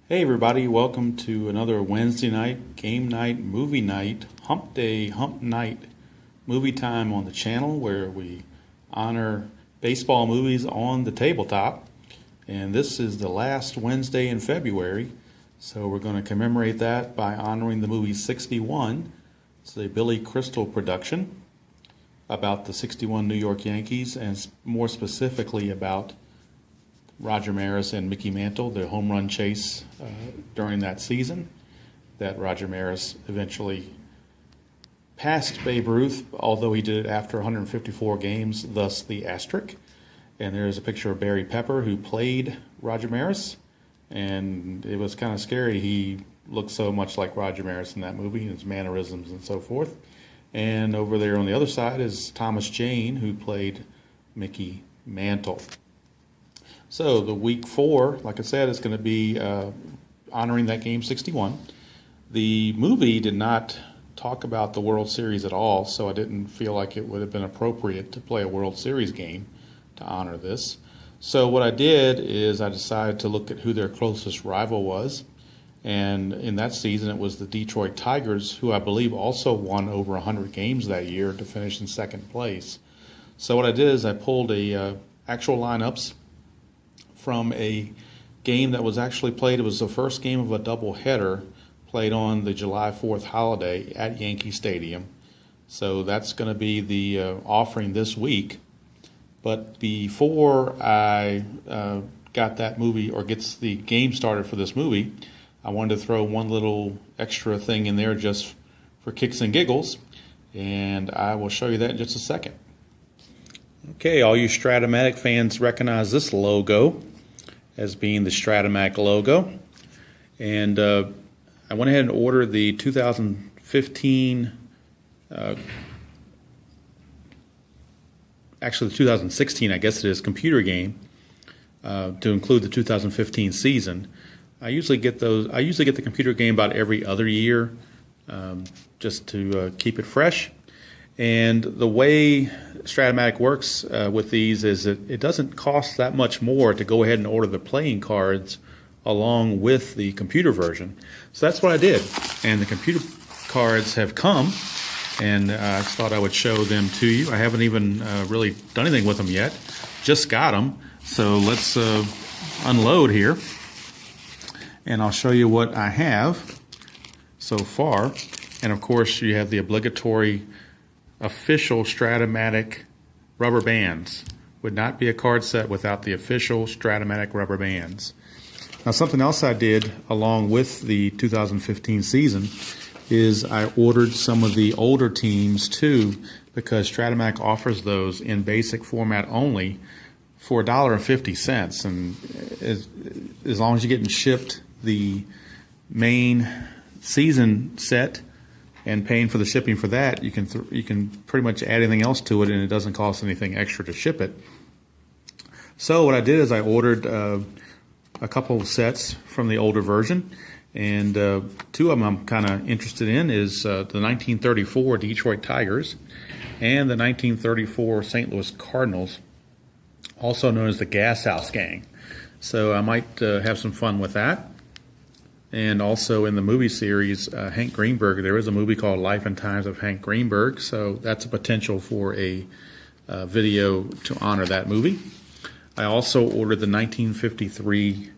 Hey everybody, welcome to another Wednesday night, game night, movie night, hump day, hump night movie time on the channel where we honor baseball movies on the tabletop. And this is the last Wednesday in February, so we're going to commemorate that by honoring the movie 61. It's a Billy Crystal production about the 61 New York Yankees, and more specifically about Roger Maris and Mickey Mantle, their home run chase during that season, that Roger Maris eventually passed Babe Ruth, although he did it after 154 games, thus the asterisk. And there's a picture of Barry Pepper, who played Roger Maris, and it was kind of scary. He looked so much like Roger Maris in that movie, his mannerisms and so forth. And over there on the other side is Thomas Jane, who played Mickey Mantle. So the week 4, like I said, is going to be honoring that game 61. The movie did not talk about the World Series at all, so I didn't feel like it would have been appropriate to play a World Series game to honor this. So what I did is I decided to look at who their closest rival was. And in that season, it was the Detroit Tigers, who I believe also won over 100 games that year to finish in second place. So what I did is I pulled actual lineups from a game that was actually played. It was the first game of a doubleheader played on the July 4th holiday at Yankee Stadium. So that's going to be the offering this week. But before I got that movie, or gets the game started for this movie, I wanted to throw one little extra thing in there just for kicks and giggles, and I will show you that in just a second. Okay, all you Strat-o-matic fans recognize this logo as being the Strat-o-matic logo. And I went ahead and ordered the 2015, actually the 2016, I guess it is, computer game to include the 2015 season. I usually get the computer game about every other year, just to keep it fresh. And the way Strat-o-matic works with these is that it doesn't cost that much more to go ahead and order the playing cards along with the computer version. So that's what I did. And the computer cards have come, and I thought I would show them to you. I haven't even really done anything with them yet. Just got them. So let's unload here, and I'll show you what I have so far. And of course, you have the obligatory official Strat-o-matic rubber bands. Would not be a card set without the official Strat-o-matic rubber bands. Now, something else I did along with the 2015 season is I ordered some of the older teams too, because Strat-o-matic offers those in basic format only for $1.50. And as long as you're getting shipped the main season set and paying for the shipping for that, you can pretty much add anything else to it, and it doesn't cost anything extra to ship it. So what I did is I ordered a couple of sets from the older version, and two of them I'm kind of interested in is the 1934 Detroit Tigers and the 1934 St. Louis Cardinals, also known as the Gas House Gang. So I might have some fun with that. And also in the movie series, Hank Greenberg, there is a movie called Life and Times of Hank Greenberg, so that's a potential for a video to honor that movie. I also ordered the 1953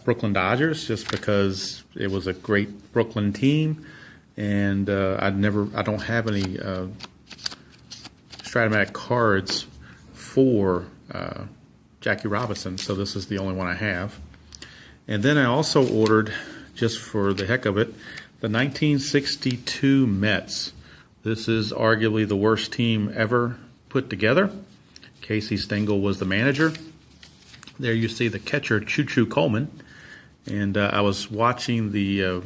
Brooklyn Dodgers, just because it was a great Brooklyn team, and I don't have any Strat-o-matic cards for Jackie Robinson, so this is the only one I have. And then I also ordered, just for the heck of it, the 1962 Mets. This is arguably the worst team ever put together. Casey Stengel was the manager. There you see the catcher, Choo-Choo Coleman. And I was watching the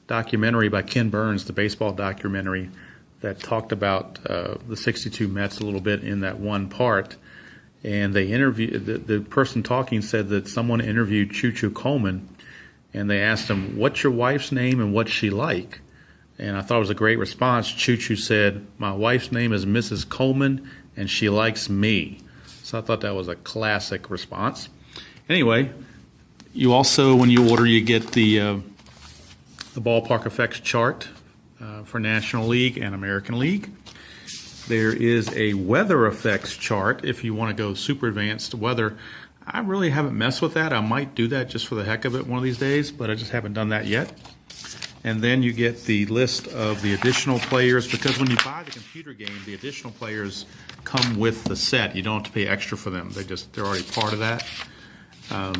documentary by Ken Burns, the baseball documentary, that talked about the 62 Mets a little bit in that one part. And they interviewed, the person talking said that someone interviewed Choo-Choo Coleman, and they asked him, "What's your wife's name and what's she like?" And I thought it was a great response. Choo-Choo said, "My wife's name is Mrs. Coleman, and she likes me." So I thought that was a classic response. Anyway, You also, when you order, you get the ballpark effects chart for National League and American League. There is a weather effects chart if you want to go super advanced weather. I really haven't messed with that. I might do that just for the heck of it one of these days, but I just haven't done that yet. And then you get the list of the additional players, because when you buy the computer game, the additional players come with the set. You don't have to pay extra for them. They're already part of that.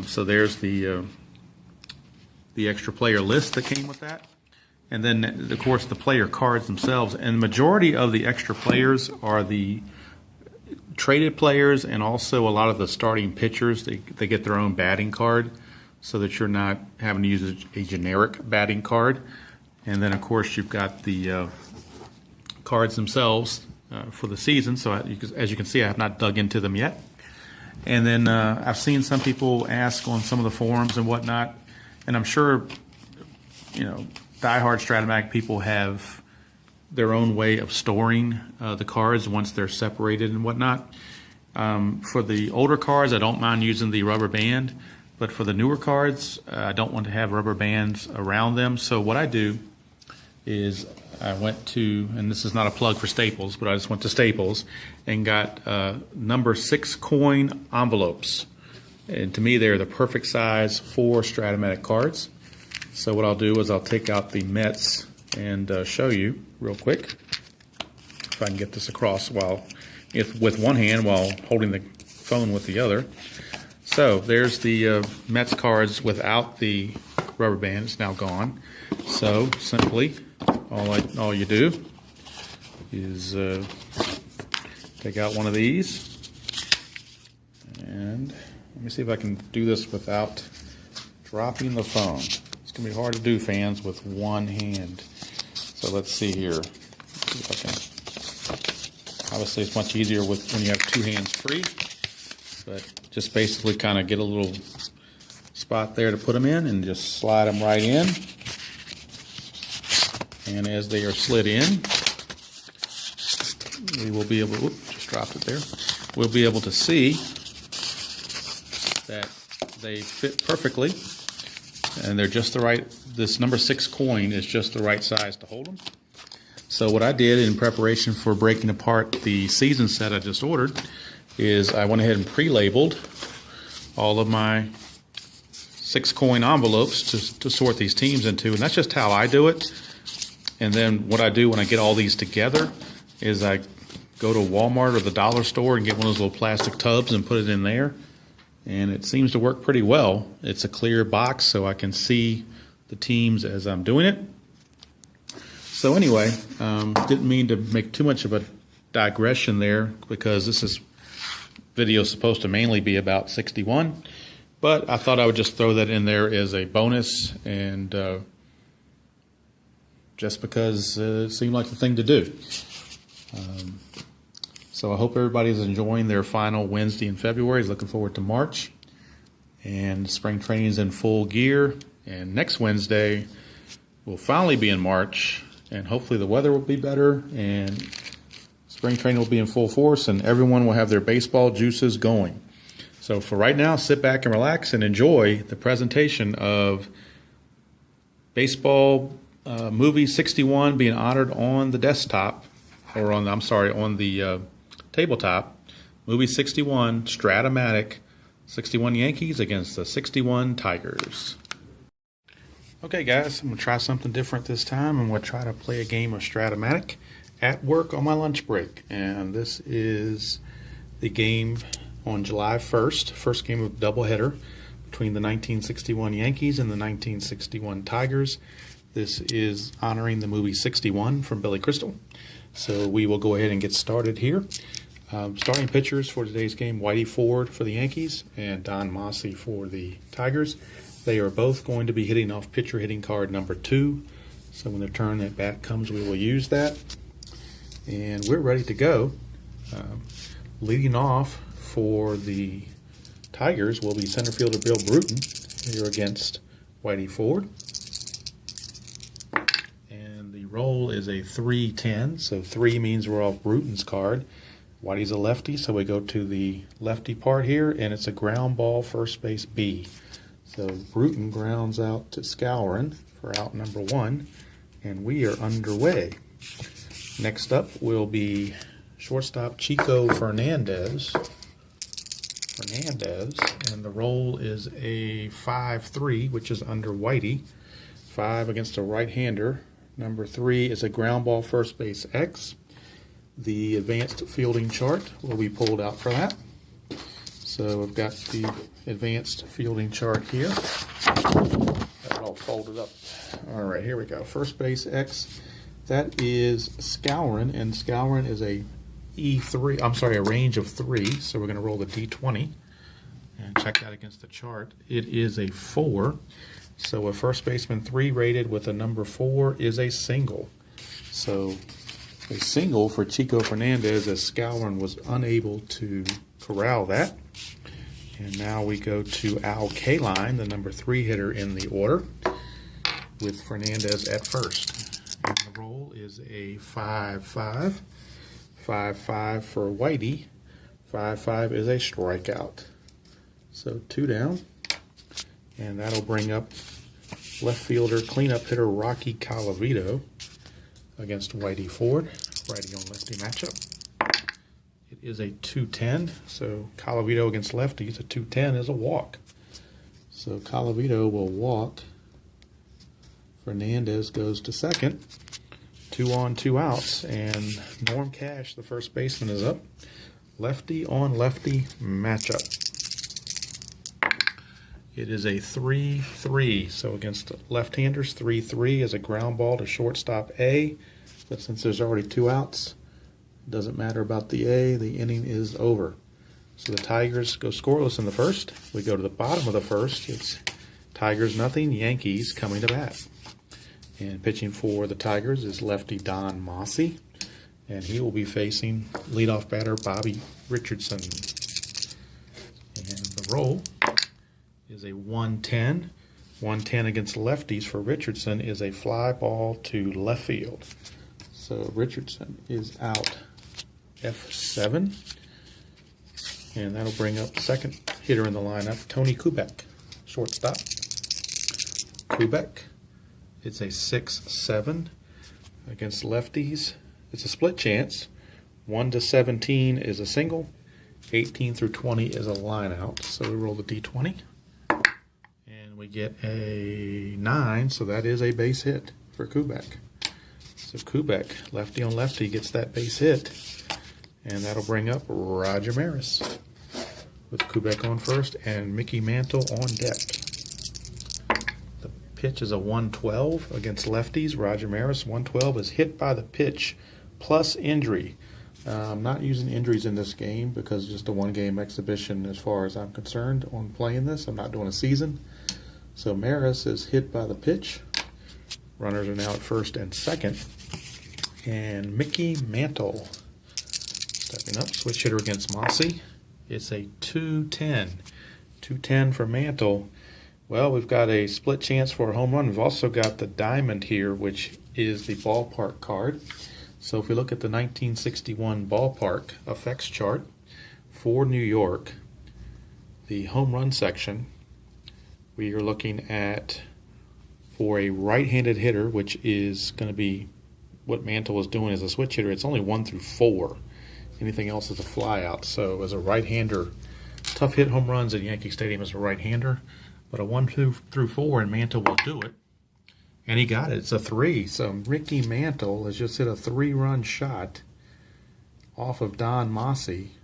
So there's the extra player list that came with that. And then, of course, the player cards themselves. And the majority of the extra players are the traded players, and also a lot of the starting pitchers. They get their own batting card, so that you're not having to use a generic batting card. And then, of course, you've got the cards themselves for the season. So as you can see, I have not dug into them yet. And then I've seen some people ask on some of the forums and whatnot, and I'm sure, diehard Strat-o-matic people have their own way of storing the cards once they're separated and whatnot. For the older cards, I don't mind using the rubber band, but for the newer cards, I don't want to have rubber bands around them. So what I do is I went to, and this is not a plug for Staples, but I just went to Staples and got number 6 coin envelopes. And to me, they're the perfect size for Strat-o-matic cards. So what I'll do is I'll take out the Mets and show you real quick, if I can get this across with one hand while holding the phone with the other. So there's the Mets cards without the rubber band. It's now gone. So simply, all you do is take out one of these, and let me see if I can do this without dropping the phone. It's going to be hard to do, fans, with one hand. So let's see here. Let's see if I can. Obviously, it's much easier when you have two hands free, but just basically kind of get a little spot there to put them in and just slide them right in. And as they are slid in, we will be able to, just dropped it there. We'll be able to see that they fit perfectly. And they're just the right, this number 6 coin is just the right size to hold them. So what I did in preparation for breaking apart the season set I just ordered is I went ahead and pre-labeled all of my 6 coin envelopes to sort these teams into, and that's just how I do it. And then what I do when I get all these together is I go to Walmart or the dollar store and get one of those little plastic tubs and put it in there. And it seems to work pretty well. It's a clear box, so I can see the teams as I'm doing it. So anyway, didn't mean to make too much of a digression there, because this video is supposed to mainly be about 61. But I thought I would just throw that in there as a bonus, and just because it seemed like the thing to do. So I hope everybody's enjoying their final Wednesday in February. Is looking forward to March. And spring training is in full gear. And next Wednesday will finally be in March. And hopefully the weather will be better. And spring training will be in full force. And everyone will have their baseball juices going. So for right now, sit back and relax and enjoy the presentation of Baseball Movie 61 being honored on the desktop. Or on the tabletop. Movie 61, Strat-o-matic, 61 Yankees against the 61 Tigers. Okay guys, I'm going to try something different this time. I'm going to try to play a game of Strat-o-matic at work on my lunch break. And this is the game on July 1st, first game of doubleheader between the 1961 Yankees and the 1961 Tigers. This is honoring the movie 61 from Billy Crystal. So we will go ahead and get started here. Starting pitchers for today's game, Whitey Ford for the Yankees and Don Mossy for the Tigers. They are both going to be hitting off pitcher hitting card number 2. So when their turn at bat comes, we will use that. And we're ready to go. Leading off for the Tigers will be center fielder Bill Bruton here against Whitey Ford. Roll is a 3-10, so 3 means we're off Bruton's card. Whitey's a lefty, so we go to the lefty part here, and it's a ground ball, first base B. So Bruton grounds out to Scourin for out number 1, and we are underway. Next up will be shortstop Chico Fernandez, and the roll is a 5-3, which is under Whitey. 5 against a right-hander. Number 3 is a ground ball first base X. The advanced fielding chart will be pulled out for that. So we've got the advanced fielding chart here. Got it all folded up. All right, here we go. First base X. That is Scourin, and Scourin is a a range of 3. So we're going to roll the D20 and check that against the chart. It is a 4. So a first baseman 3 rated with a number 4 is a single. So a single for Chico Fernandez, as Scourin was unable to corral that. And now we go to Al Kaline, the number 3 hitter in the order, with Fernandez at first. And the roll is a 5-5. 5-5 for Whitey. 5-5 is a strikeout. So 2 down. And that'll bring up left fielder, cleanup hitter Rocky Colavito against Whitey Ford. Righty on lefty matchup. It is a 2-10. So Colavito against lefties, a 2-10 is a walk. So Colavito will walk. Fernandez goes to second. 2 on, 2 outs, and Norm Cash, the first baseman, is up. Lefty on lefty matchup. It is a 3-3, so against left-handers, 3-3 is a ground ball to shortstop A. But since there's already 2 outs, it doesn't matter about the A, the inning is over. So the Tigers go scoreless in the first. We go to the bottom of the first. It's Tigers nothing, Yankees coming to bat. And pitching for the Tigers is lefty Don Mossy, and he will be facing leadoff batter Bobby Richardson. And the roll is a 1-10. 1-10 against lefties for Richardson is a fly ball to left field. So Richardson is out F7, and that'll bring up second hitter in the lineup, Tony Kubek, shortstop. Kubek. It's a 6-7 against lefties. It's a split chance. 1 to 17 is a single. 18 through 20 is a line out. So we roll the D20. And we get a 9, so that is a base hit for Kubek. So Kubek, lefty on lefty, gets that base hit. And that'll bring up Roger Maris with Kubek on first and Mickey Mantle on deck. Pitch is a 112 against lefties. Roger Maris, 112, is hit by the pitch plus injury. I'm not using injuries in this game because it's just a 1-game exhibition as far as I'm concerned on playing this. I'm not doing a season. So Maris is hit by the pitch. Runners are now at first and second. And Mickey Mantle stepping up, switch hitter against Mossy. It's a 2-10. 2-10 for Mantle. Well, we've got a split chance for a home run. We've also got the diamond here, which is the ballpark card. So if we look at the 1961 ballpark effects chart for New York, the home run section, we are looking at, for a right-handed hitter, which is going to be what Mantle is doing as a switch hitter, it's only 1 through 4. Anything else is a fly out. So as a right-hander, tough hit home runs at Yankee Stadium as a right-hander. But a 1 through 4, and Mantle will do it. And he got it. It's a 3. So Mickey Mantle has just hit a 3-run shot off of Don Mossy.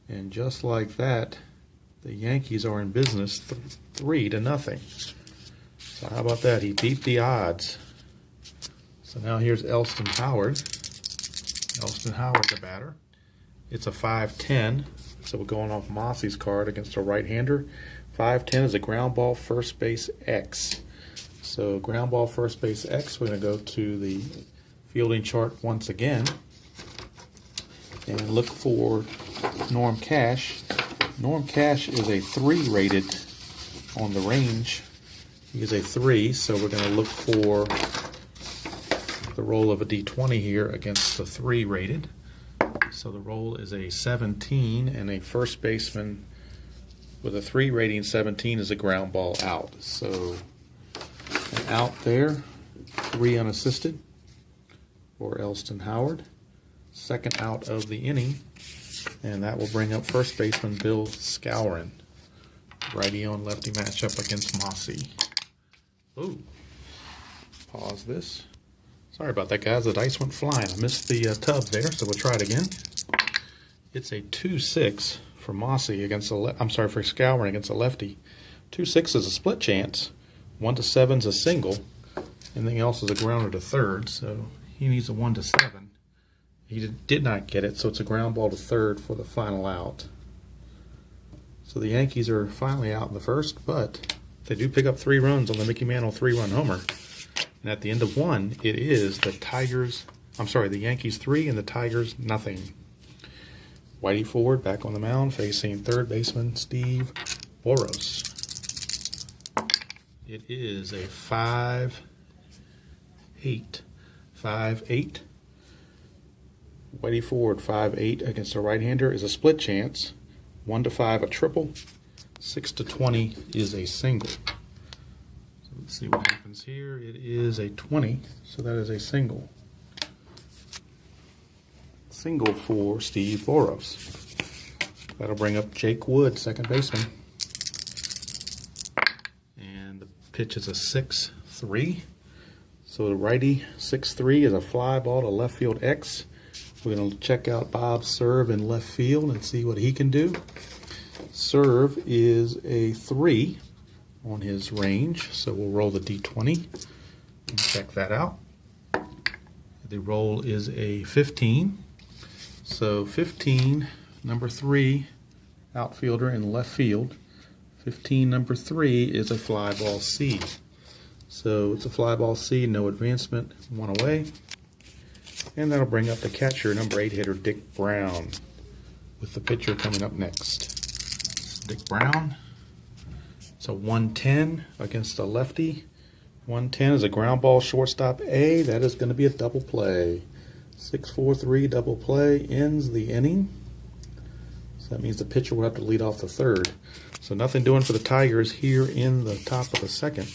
And just like that, the Yankees are in business 3-0. So how about that? He beat the odds. So now here's Elston Howard. Elston Howard, the batter. It's a 5-10. So we're going off Mossy's card against a right-hander. 5-10 is a ground ball first base X. So ground ball first base X, we're going to go to the fielding chart once again and look for Norm Cash. Norm Cash is a 3 rated on the range. He is a 3, so we're going to look for the roll of a D20 here against the 3 rated. So the roll is a 17, and a first baseman with a 3 rating, 17 is a ground ball out. So an out there, 3 unassisted for Elston Howard. Second out of the inning, and that will bring up first baseman Bill Skowron. Righty on lefty matchup against Mossy. Ooh. Pause this. Sorry about that, guys. The dice went flying. I missed the tub there, so we'll try it again. It's a 2-6 for Mossy against for Skowron against a lefty. 2-6 is a split chance. 1-7 is a single. Anything else is a grounder to third, so he needs a 1-7. He did not get it, so it's a ground ball to third for the final out. So the Yankees are finally out in the first, but they do pick up 3 runs on the Mickey Mantle 3-run homer. And at the end of 1, it is the Yankees 3 and the Tigers nothing. Whitey Ford back on the mound facing third baseman Steve Boros. It is a 5-8. 5-8. Whitey Ford 5-8 against a right-hander is a split chance. 1-5 a triple. 6-20 is a single. So let's see what happens here. It is a 20, so that is a single. Single for Steve Boros. That'll bring up Jake Wood, second baseman. And the pitch is a 6-3. So the righty 6-3 is a fly ball to left field X. We're going to check out Bob's serve in left field and see what he can do. Serve is a 3 on his range, so we'll roll the D20 and check that out. The roll is a 15. So 15, number 3, outfielder in left field. 15, number 3 is a fly ball C. So it's a fly ball C, no advancement, 1 away. And that'll bring up the catcher, number 8 hitter, Dick Brown, with the pitcher coming up next. Dick Brown, it's a 110 against a lefty. 110 is a ground ball shortstop A. That is going to be a double play. 6-4-3 double play ends the inning. So that means the pitcher will have to lead off the third. So nothing doing for the Tigers here in the top of the second.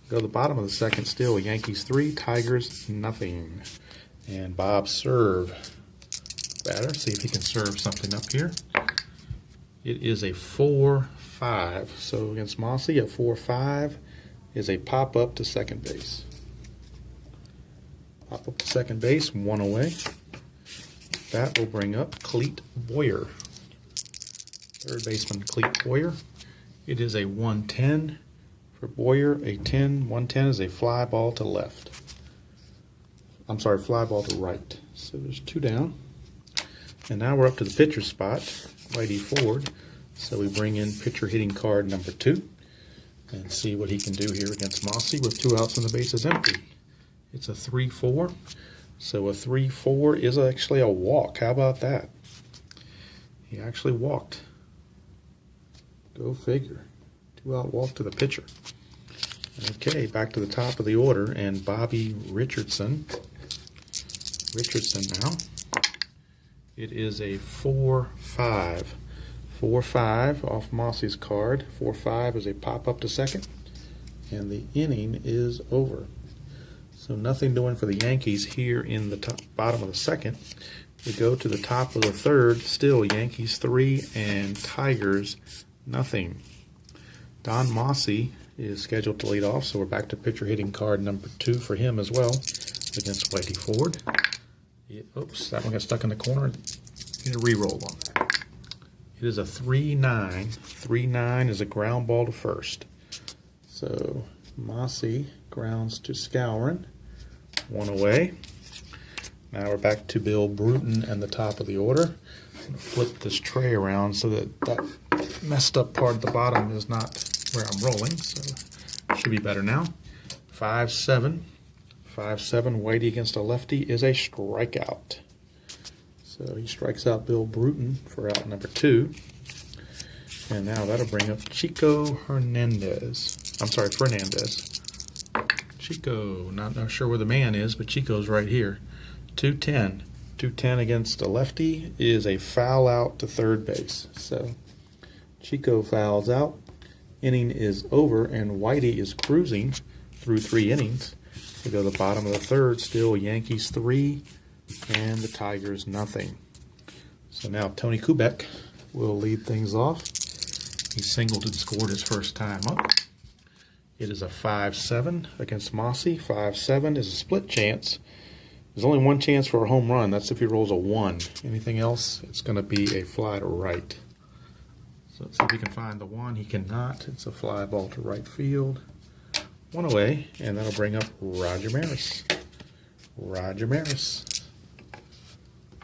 Go to the bottom of the second still. Yankees 3, Tigers nothing. And Bob serve batter. See if he can serve something up here. It is a 4-5. So against Mossy, a 4-5 is a pop-up to second base. Pop up to second base, 1 away. That will bring up Cleet Boyer. Third baseman Cleet Boyer. It is a 110 for Boyer. A 110 is a fly ball to left. I'm sorry, fly ball to right. So there's 2 down. And now we're up to the pitcher spot, Whitey Ford. So we bring in pitcher hitting card number 2 and see what he can do here against Mossy with 2 outs and the bases empty. It's a 3-4. So a 3-4 is actually a walk. How about that? He actually walked. Go figure. 2-out walk to the pitcher. Okay, back to the top of the order, and Bobby Richardson. Richardson now. It is a 4-5. 4-5 off Mossy's card. 4-5 is a pop-up to second, and the inning is over. So nothing doing for the Yankees here in the bottom of the second. We go to the top of the third. Still Yankees 3 and Tigers nothing. Don Mossy is scheduled to lead off, so we're back to pitcher hitting card number 2 for him as well against Whitey Ford. Oops, that one got stuck in the corner. Get a re-roll on that. It is a 3-9. 3-9 is a ground ball to first. So Mossy grounds to Skowron. 1 away. Now we're back to Bill Bruton and the top of the order. I'm going to flip this tray around so that messed up part at the bottom is not where I'm rolling. So it should be better now. 5-7. 5-7, Whitey against a lefty is a strikeout. So he strikes out Bill Bruton for out number 2. And now that'll bring up Chico Fernandez. Chico, not sure where the man is, but Chico's right here. 2-10. 2-10 against a lefty is a foul out to third base. So Chico fouls out. Inning is over, and Whitey is cruising through 3 innings. We go to the bottom of the third, still Yankees 3 and the Tigers nothing. So now Tony Kubek will lead things off. He singled and scored his first time up. It is a 5-7 against Mossy. 5-7 is a split chance. There's only one chance for a home run. That's if he rolls a 1. Anything else, it's going to be a fly to right. So let's see if he can find the 1. He cannot. It's a fly ball to right field. 1 away, and that'll bring up Roger Maris. Roger Maris.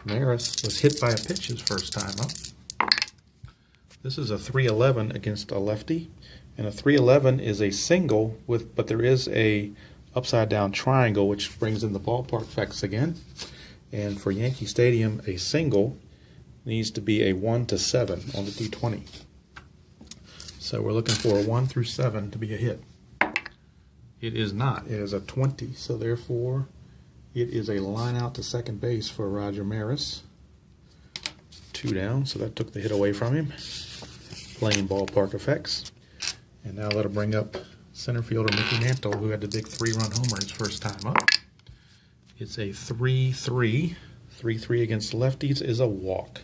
Maris was hit by a pitch his first time up. This is a 3-11 against a lefty, and a 3-11 is a single but there is a upside down triangle which brings in the ballpark effects again. And for Yankee Stadium, a single needs to be a 1 to 7 on the D20. So we're looking for a 1 through 7 to be a hit. It is not. It is a 20. So therefore, it is a line out to second base for Roger Maris. 2 down, so that took the hit away from him. Playing ballpark effects. And now that'll bring up center fielder Mickey Mantle, who had the big 3-run homer his first time up. It's a 3-3. 3-3 against lefties is a walk.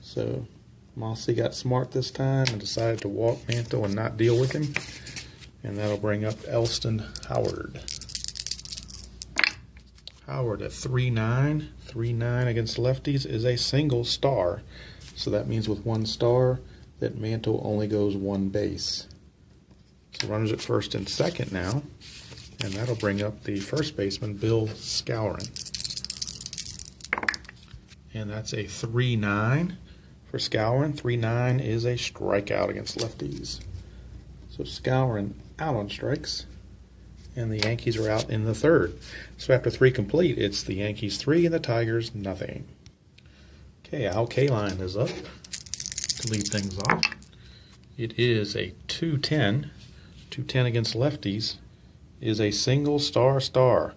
So Mossy got smart this time and decided to walk Mantle and not deal with him. And that'll bring up Elston Howard. Howard at 3-9. 3-9 against lefties is a single star. So that means with 1 star that Mantle only goes 1 base. So runners at first and second now. And that'll bring up the first baseman, Bill Skowron. And that's a 3-9 for Skowron. 3-9 is a strikeout against lefties. So Skowron out on strikes, and the Yankees are out in the third. So after 3 complete, it's the Yankees 3 and the Tigers nothing. Okay, Al Kaline is up to lead things off. It is a 2-10. 2-10 against lefties is a single star.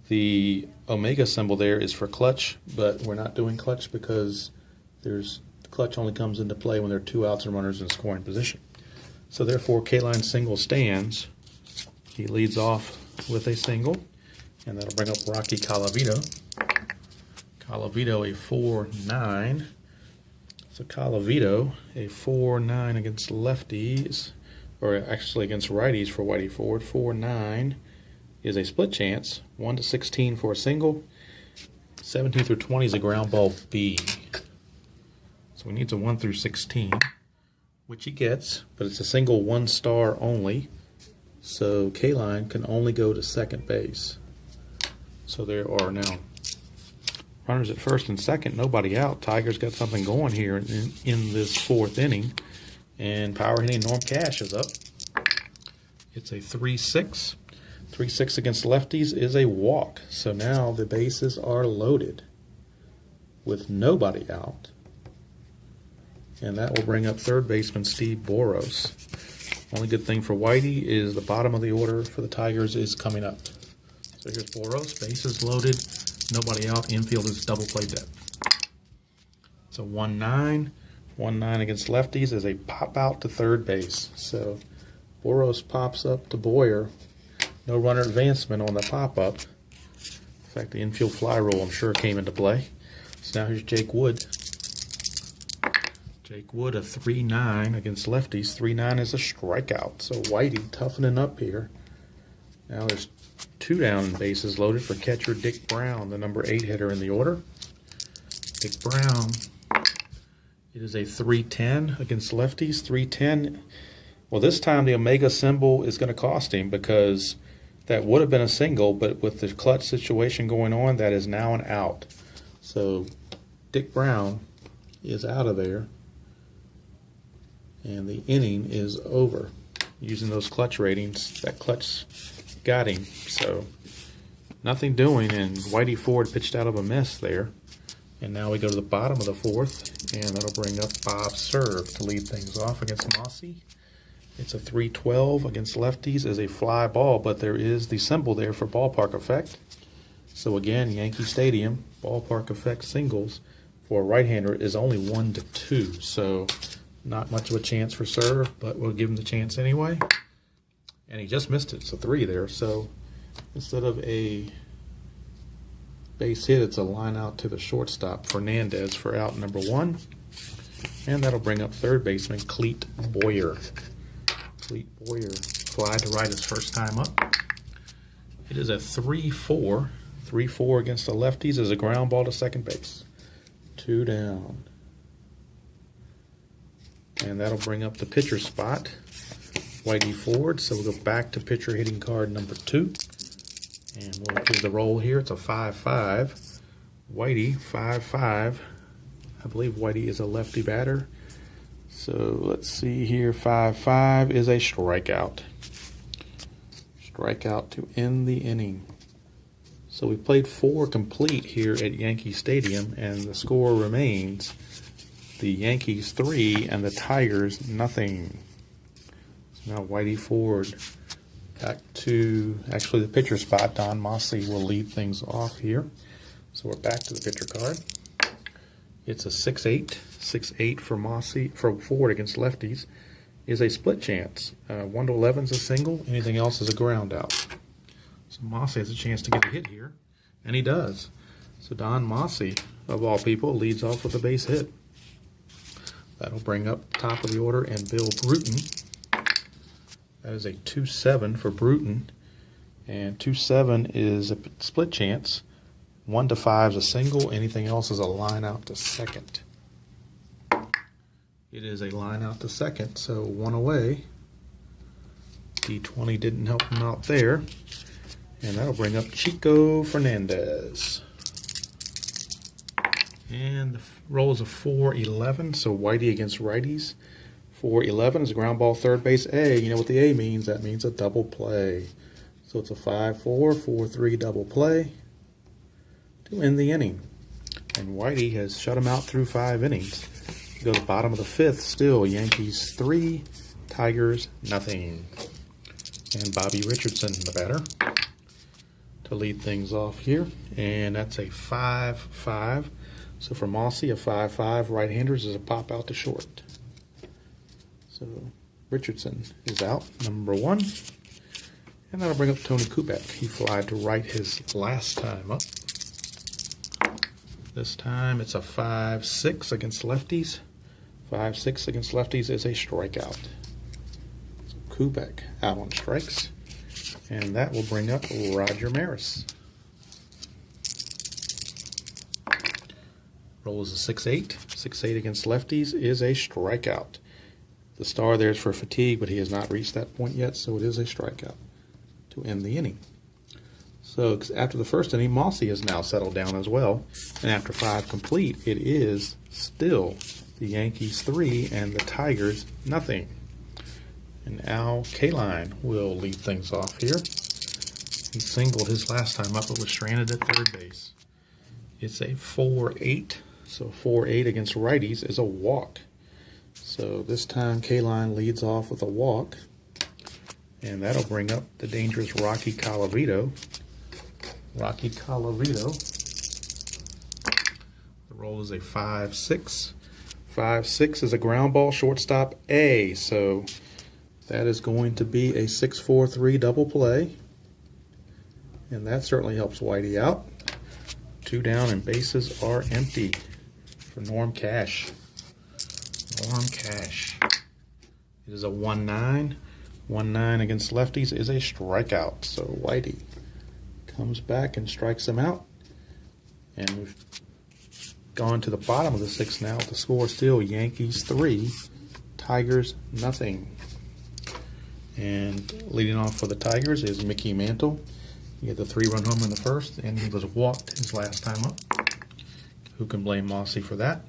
The omega symbol there is for clutch, but we're not doing clutch because clutch only comes into play when there are 2 outs and runners in scoring position. So therefore, Kaline single stands. He leads off with a single, and that'll bring up Rocky Colavito. Colavito a 4-9. So Colavito a 4-9 against lefties, or actually against righties for Whitey Ford. 4-9 is a split chance. 1 to 16 for a single. 17 through 20 is a ground ball B. So he needs a 1 through 16. Which he gets, but it's a single 1 star only. So Kaline can only go to second base. So there are now runners at first and second, nobody out. Tigers got something going here in this 4th inning. And power hitting Norm Cash is up. It's a 3-6. 3-6 against lefties is a walk. So now the bases are loaded with nobody out. And that will bring up third baseman Steve Boros. Only good thing for Whitey is the bottom of the order for the Tigers is coming up. So here's Boros, bases loaded, nobody out, infield is double play depth. It's a 1-9. 1-9 against lefties is a pop out to third base. So Boros pops up to Boyer. No runner advancement on the pop up. In fact, the infield fly rule I'm sure came into play. So now here's Jake Wood. Jake Wood, a 3-9 against lefties. 3-9 is a strikeout. So Whitey toughening up here. Now there's 2 down and bases loaded for catcher Dick Brown, the number 8 hitter in the order. Dick Brown. It is a 3-10 against lefties. 3-10. Well, this time the omega symbol is going to cost him because that would have been a single, but with the clutch situation going on, that is now an out. So Dick Brown is out of there. And the inning is over. Using those clutch ratings, that clutch got him. So nothing doing, and Whitey Ford pitched out of a mess there. And now we go to the bottom of the 4th, and that'll bring up Bob Serve to lead things off against Mossy. It's a 3-12 against lefties is a fly ball, but there is the symbol there for ballpark effect. So again, Yankee Stadium, ballpark effect singles for a right-hander is only 1 to 2. So Not much of a chance for serve, but we'll give him the chance anyway. And he just missed it. It's a 3 there. So instead of a base hit, it's a line out to the shortstop, Fernandez, for out number 1. And that'll bring up third baseman Cleet Boyer. Cleet Boyer fly to right his first time up. It is a 3-4. 3-4 against the lefties is a ground ball to second base. 2 down. And that'll bring up the pitcher spot, Whitey Ford. So we'll go back to pitcher hitting card number 2. And we'll give the roll here. It's a 5-5. Whitey, 5-5. I believe Whitey is a lefty batter. So let's see here. 5-5 is a strikeout. Strikeout to end the inning. So we played 4 complete here at Yankee Stadium, and the score remains the Yankees 3 and the Tigers nothing. So now Whitey Ford back to actually the pitcher spot. Don Mossey will lead things off here. So we're back to the pitcher card. It's a 6-8. 6-8 for Mossey, for Ford against lefties is a split chance. 1 to 11 is a single. Anything else is a ground out. So Mossey has a chance to get a hit here, and he does. So Don Mossey, of all people, leads off with a base hit. That'll bring up top of the order and Bill Bruton. That is a 2-7 for Bruton, and 2-7 is a split chance. 1 to 5 is a single. Anything else is a line out to second. It is a line out to second, so 1 away. D20 didn't help him out there. And that'll bring up Chico Fernandez. And the roll is a 4-11, so Whitey against righties. 4-11 is a ground ball third base A. You know what the A means? That means a double play. So it's a 5-4, 4-3 double play to end the inning. And Whitey has shut him out through 5 innings. He goes bottom of the 5th, still Yankees 3, Tigers nothing. And Bobby Richardson, the batter, to lead things off here. And that's a 5-5. So for Mossey, a 5-5 right-handers is a pop out to short. So Richardson is out, number 1. And that'll bring up Tony Kubek. He flied to right his last time up. This time it's a 5-6 against lefties. 5-6 against lefties is a strikeout. So Kubek out on strikes. And that will bring up Roger Maris. Roll is a 6-8. 6-8 against lefties is a strikeout. The star there is for fatigue, but he has not reached that point yet, so it is a strikeout to end the inning. So after the first inning, Mossey has now settled down as well. And after 5 complete, it is still the Yankees 3 and the Tigers nothing. And Al Kaline will lead things off here. He singled his last time up, but was stranded at third base. It's a 4-8. So 4-8 against righties is a walk. So this time Kaline leads off with a walk. And that'll bring up the dangerous Rocky Colavito. Rocky Colavito. The roll is a 5-6. 5-6 is a ground ball shortstop A. So that is going to be a 6-4-3 double play. And that certainly helps Whitey out. 2 down and bases are empty for Norm Cash. Norm Cash. It is a 1-9. 1-9 against lefties is a strikeout. So Whitey comes back and strikes him out. And we've gone to the bottom of the 6th now. The score still Yankees 3, Tigers nothing. And leading off for the Tigers is Mickey Mantle. He had the 3-run homer in the first, and he was walked his last time up. Who can blame Mossey for that?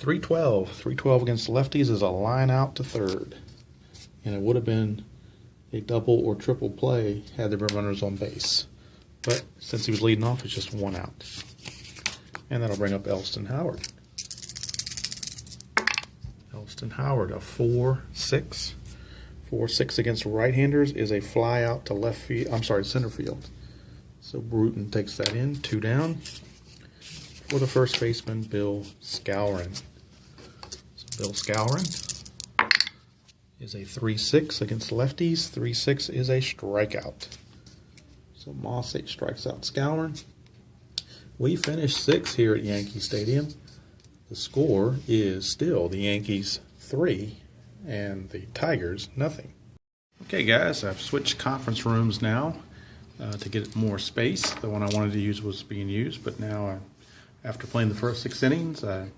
3-12. 3-12 against lefties is a line out to third. And it would have been a double or triple play had there been runners on base. But since he was leading off, it's just 1 out. And that'll bring up Elston Howard. Elston Howard, a 4-6. 4-6 against right-handers is a fly out to left field. Center field. So Bruton takes that in, 2 down. For the first baseman, Bill Skowron. So Bill Skowron is a 3-6 against lefties. 3-6 is a strikeout. So Massey strikes out Skowron. We finished 6th here at Yankee Stadium. The score is still the Yankees 3 and the Tigers nothing. Okay guys, I've switched conference rooms now to get more space. The one I wanted to use was being used, but now after playing the first 6 innings, I'm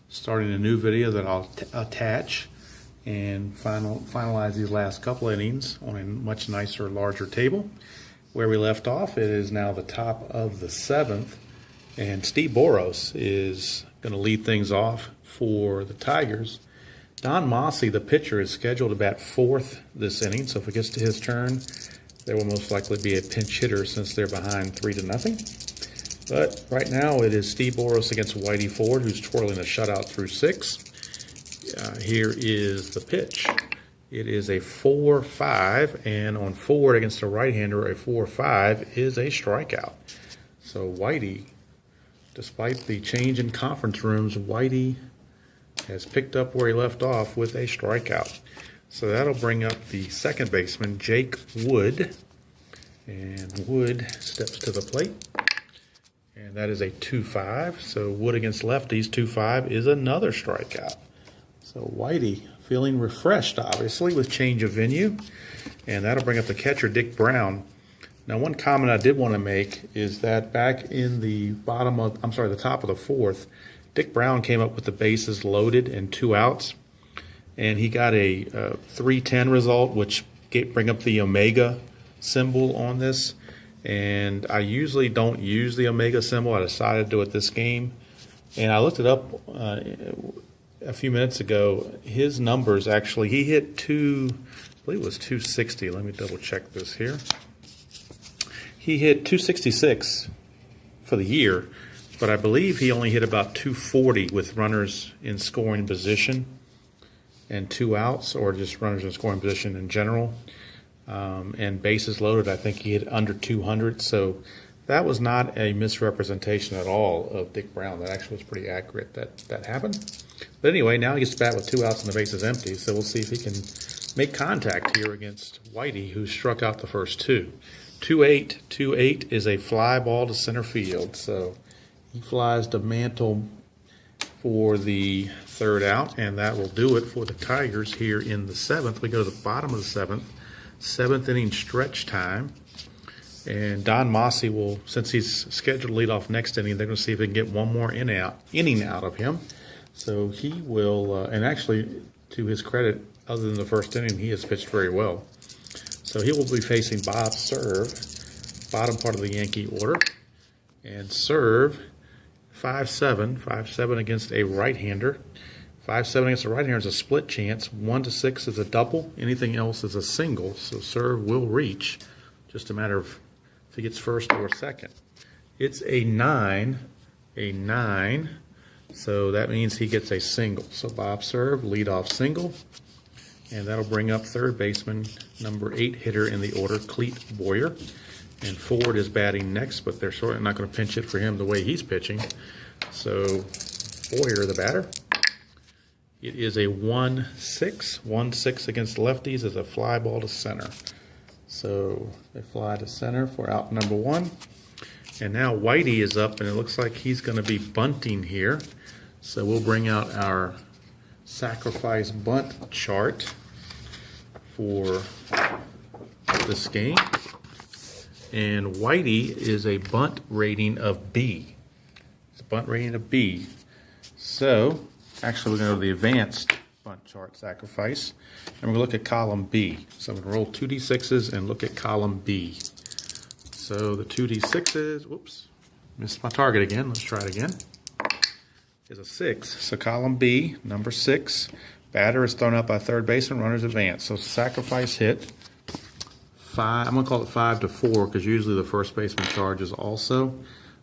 starting a new video that I'll attach and finalize these last couple innings on a much nicer, larger table. Where we left off, it is now the top of the 7th, and Steve Boros is going to lead things off for the Tigers. Don Massey, the pitcher, is scheduled to bat 4th this inning, so if it gets to his turn, there will most likely be a pinch hitter since they're behind 3-0. But right now it is Steve Boros against Whitey Ford, who's twirling a shutout through 6. Here is the pitch. It is a 4-5, and on Ford against a right-hander, a 4-5 is a strikeout. So Whitey, despite the change in conference rooms, Whitey has picked up where he left off with a strikeout. So that'll bring up the second baseman, Jake Wood. And Wood steps to the plate. And that is a 2-5. So Wood against lefties, 2-5 is another strikeout. So Whitey feeling refreshed, obviously, with change of venue. And that'll bring up the catcher, Dick Brown. Now, one comment I did want to make is that back in the the top of the 4th, Dick Brown came up with the bases loaded and 2 outs. And he got a 3-10 result, which bring up the omega symbol on this. And I usually don't use the omega symbol. I decided to do it this game. And I looked it up a few minutes ago. His numbers actually, he hit I believe it was 260. Let me double check this here. He hit 266 for the year, but I believe he only hit about 240 with runners in scoring position and 2 outs, or just runners in scoring position in general. And bases loaded, I think he hit under 200. So that was not a misrepresentation at all of Dick Brown. That actually was pretty accurate that happened. But anyway, now he gets to bat with 2 outs and the bases empty. So we'll see if he can make contact here against Whitey, who struck out the first 2. 2-8. 2-8 is a fly ball to center field. So he flies to Mantle for the 3rd out, and that will do it for the Tigers here in the 7th. We go to the bottom of the 7th. 7th inning stretch time. And Don Massey will, since he's scheduled to lead off next inning, they're going to see if they can get one more inning out of him. So he will, and actually, to his credit, other than the first inning, he has pitched very well. So he will be facing Bob Serve, bottom part of the Yankee order. And Serve, 5-7 against a right-hander. 5-7 against a right-hander is a split chance. 1-6 is a double. Anything else is a single. So Serve will reach. Just a matter of if he gets first or second. It's a 9. So that means he gets a single. So Bob Serve, leadoff single. And that'll bring up third baseman, number 8 hitter in the order, Cleet Boyer. And Ford is batting next, but they're sort of not going to pinch it for him the way he's pitching. So Boyer, the batter. It is a 1-6. 1-6 against lefties is a fly ball to center. So they fly to center for out number 1. And now Whitey is up, and it looks like he's going to be bunting here. So we'll bring out our sacrifice bunt chart for this game. And Whitey is a bunt rating of B. It's a bunt rating of B. So actually, we're going to go to the advanced bunt chart sacrifice, and we're going to look at column B. So I'm going to roll 2d6s and look at column B. So the 2d6s, whoops, missed my target again. Let's try it again. Is a 6. So column B, number 6. Batter is thrown out by third baseman, runners advance. So sacrifice hit 5. I'm going to call it 5-4 because usually the first baseman charges also.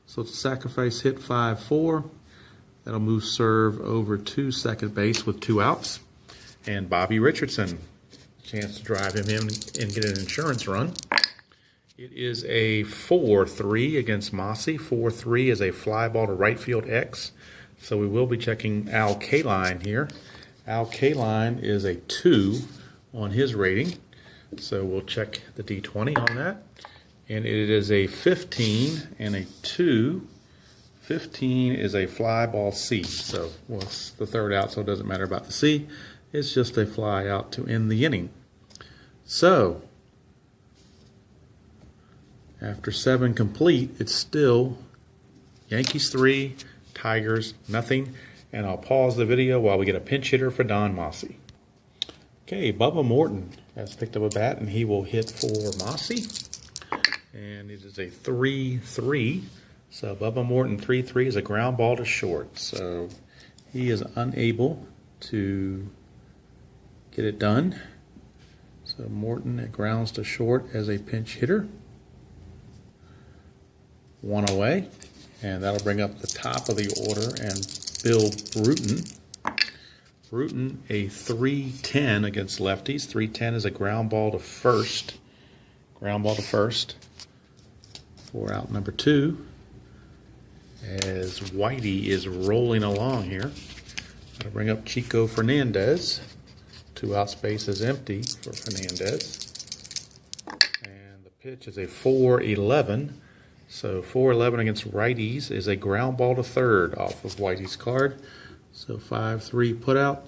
So it's a sacrifice hit 5-4. That'll move Serve over to second base with 2 outs. And Bobby Richardson, chance to drive him in and get an insurance run. It is a 4-3 against Massey. 4-3 is a fly ball to right field X. So we will be checking Al Kaline here. Al Kaline is a 2 on his rating. So we'll check the D20 on that. And it is a 15 and a 2. 15 is a fly ball C. So well, it's the third out, so it doesn't matter about the C. It's just a fly out to end the inning. So after 7 complete, it's still Yankees 3, Tigers nothing. And I'll pause the video while we get a pinch hitter for Don Mossy. Okay, Bubba Morton has picked up a bat, and he will hit for Mossy. And it is a 3-3. So Bubba Morton 3-3 is a ground ball to short. So he is unable to get it done. So Morton grounds to short as a pinch hitter. 1 away. And that'll bring up the top of the order and Bill Bruton. Bruton a 3-10 against lefties. 3-10 is a ground ball to first. Ground ball to first for out number 2. As Whitey is rolling along here. That'll bring up Chico Fernandez. 2 out, space is empty for Fernandez. And the pitch is a 4-11. So 4-11 against righties is a ground ball to third off of Whitey's card. So 5-3 put out.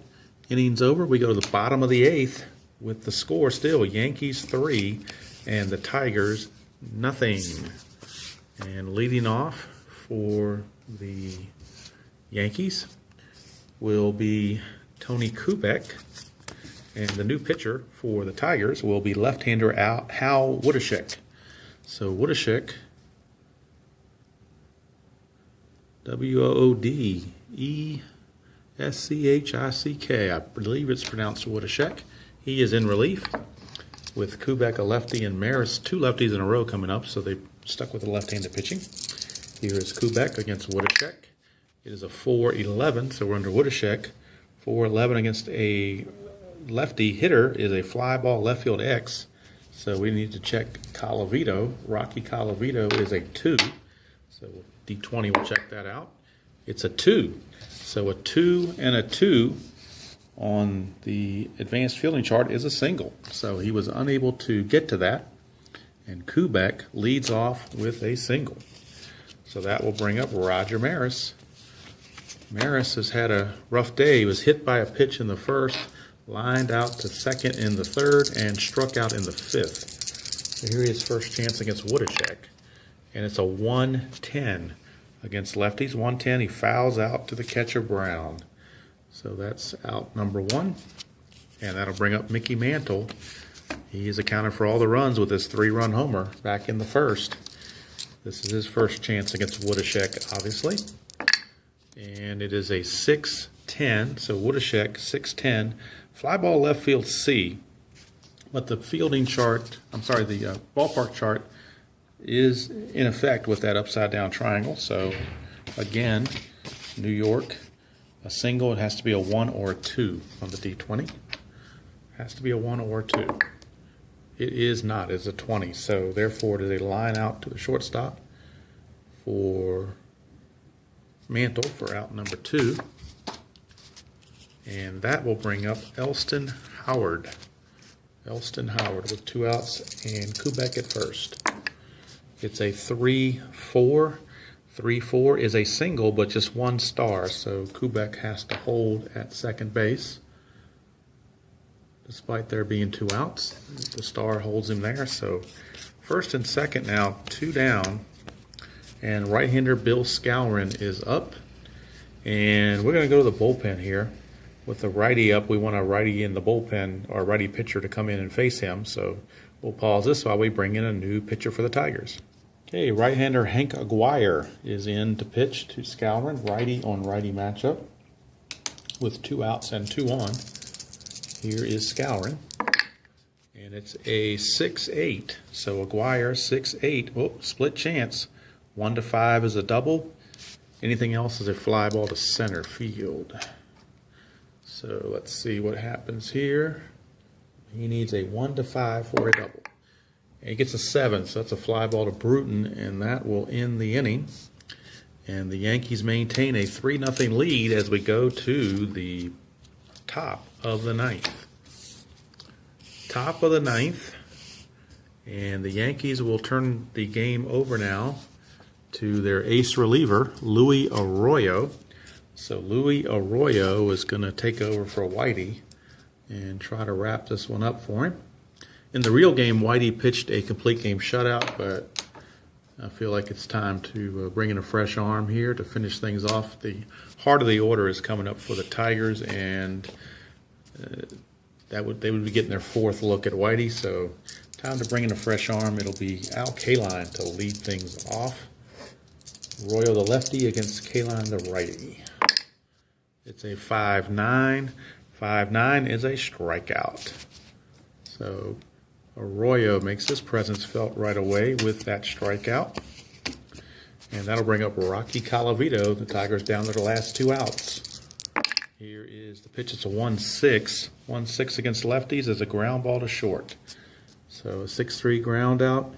Innings over. We go to the bottom of the 8th with the score still Yankees 3 and the Tigers nothing. And leading off for the Yankees will be Tony Kubek. And the new pitcher for the Tigers will be left-hander Hal Wodashek. So Wodashek, W-O-O-D-E-S-C-H-I-C-K. I believe it's pronounced Wodashek. He is in relief with Kubek, a lefty, and Maris, 2 lefties in a row coming up, so they stuck with the left-handed pitching. Here is Kubek against Wodashek. It is a 4-11, so we're under Wodashek. 4-11 against a lefty hitter is a fly ball left field X. So we need to check Colavito. Rocky Colavito is a 2. So D20 will check that out. It's a 2. So a 2 and a 2 on the advanced fielding chart is a single. So he was unable to get to that. And Kubek leads off with a single. So that will bring up Roger Maris. Maris has had a rough day. He was hit by a pitch in the first, lined out to second in the third, and struck out in the 5th. So here he is first chance against Wodashek. And it's a 1-10 against lefties. 1-10, he fouls out to the catcher Brown. So that's out number 1. And that'll bring up Mickey Mantle. He is accounted for all the runs with his 3-run homer back in the first. This is his first chance against Wodashek, obviously. And it is a 6-10. So Wodashek, 6-10. Fly ball left field C. But the fielding chart, the ballpark chart is in effect with that upside down triangle. So again, New York, a single, it has to be a 1 or a 2 on the D20. It has to be a 1 or a 2. It is not, it's a 20. So therefore it is a line out to the shortstop for Mantle for out number 2. And that will bring up Elston Howard. Elston Howard with 2 outs and Kubek at first. It's a 3-4. 3-4 is a single, but just 1 star, so Kubek has to hold at second base. Despite there being 2 outs, the star holds him there. So first and second now, 2 down, and right-hander Bill Skowron is up. And we're going to go to the bullpen here. With the righty up, we want a righty in the bullpen, or a righty pitcher to come in and face him. So we'll pause this while we bring in a new pitcher for the Tigers. Okay, right-hander Hank Aguirre is in to pitch to Skowron. Righty on righty matchup with 2 outs and 2 on. Here is Skowron. And it's a 6-8. So Aguirre 6-8. Oh, split chance. 1-5 is a double. Anything else is a fly ball to center field. So let's see what happens here. He needs a 1-5 for a double. And he gets a 7, so that's a fly ball to Bruton, and that will end the inning. And the Yankees maintain a 3-0 lead as we go to the top of the 9th. top of the ninth, and the Yankees will turn the game over now to their ace reliever, Luis Arroyo. So Luis Arroyo is going to take over for Whitey and try to wrap this one up for him. In the real game, Whitey pitched a complete game shutout, but I feel like it's time to bring in a fresh arm here to finish things off. The heart of the order is coming up for the Tigers, and they would be getting their fourth look at Whitey, so time to bring in a fresh arm. It'll be Al Kaline to lead things off. Arroyo the lefty against Kaline the righty. It's a 5-9. 5-9 is a strikeout. So Arroyo makes his presence felt right away with that strikeout. And that'll bring up Rocky Colavito. The Tigers down to the last two outs. Here is the pitch. It's a 1-6. 1-6 against lefties is a ground ball to short. So a 6-3 ground out.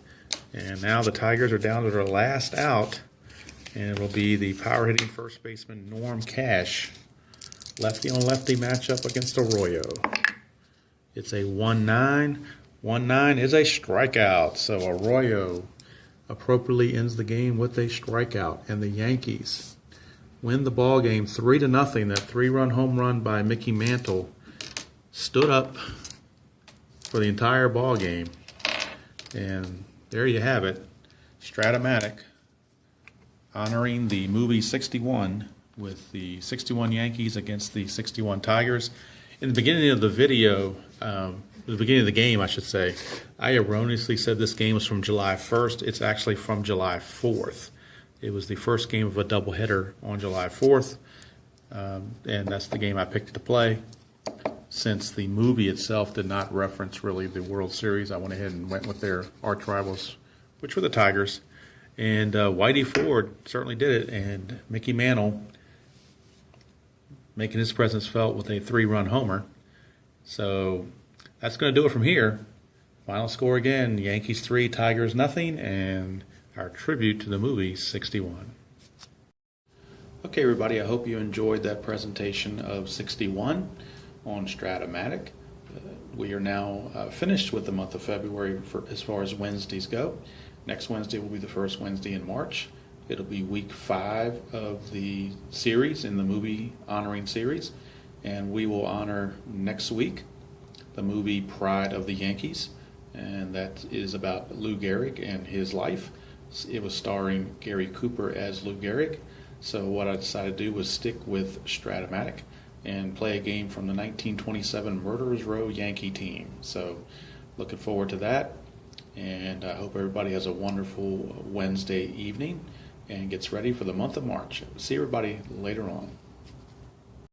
And now the Tigers are down to their last out. And it'll be the power hitting first baseman Norm Cash. Lefty on lefty matchup against Arroyo. It's a 1-9. 1-9 is a strikeout. So Arroyo appropriately ends the game with a strikeout. And the Yankees win the ball game 3-0. That 3-run home run by Mickey Mantle stood up for the entire ball game. And there you have it. Strat-o-matic honoring the movie 61 with the 61 Yankees against the 61 Tigers. In the beginning of the video, the beginning of the game, I should say, I erroneously said this game was from July 1st. It's actually from July 4th. It was the first game of a doubleheader on July 4th, and that's the game I picked to play. Since the movie itself did not reference really the World Series, I went ahead and went with their arch rivals, which were the Tigers. And Whitey Ford certainly did it, and Mickey Mantle making his presence felt with a 3-run homer. So that's going to do it from here. Final score again, Yankees 3, Tigers nothing, and our tribute to the movie 61. Okay, everybody, I hope you enjoyed that presentation of 61 on Strat-o-matic. We are now finished with the month of February as far as Wednesdays go. Next Wednesday will be the first Wednesday in March. It'll be week 5 of the series, in the movie honoring series. And we will honor next week the movie Pride of the Yankees. And that is about Lou Gehrig and his life. It was starring Gary Cooper as Lou Gehrig. So what I decided to do was stick with Strat-o-matic and play a game from the 1927 Murderers Row Yankee team. So looking forward to that. And I hope everybody has a wonderful Wednesday evening and gets ready for the month of March. See everybody later on.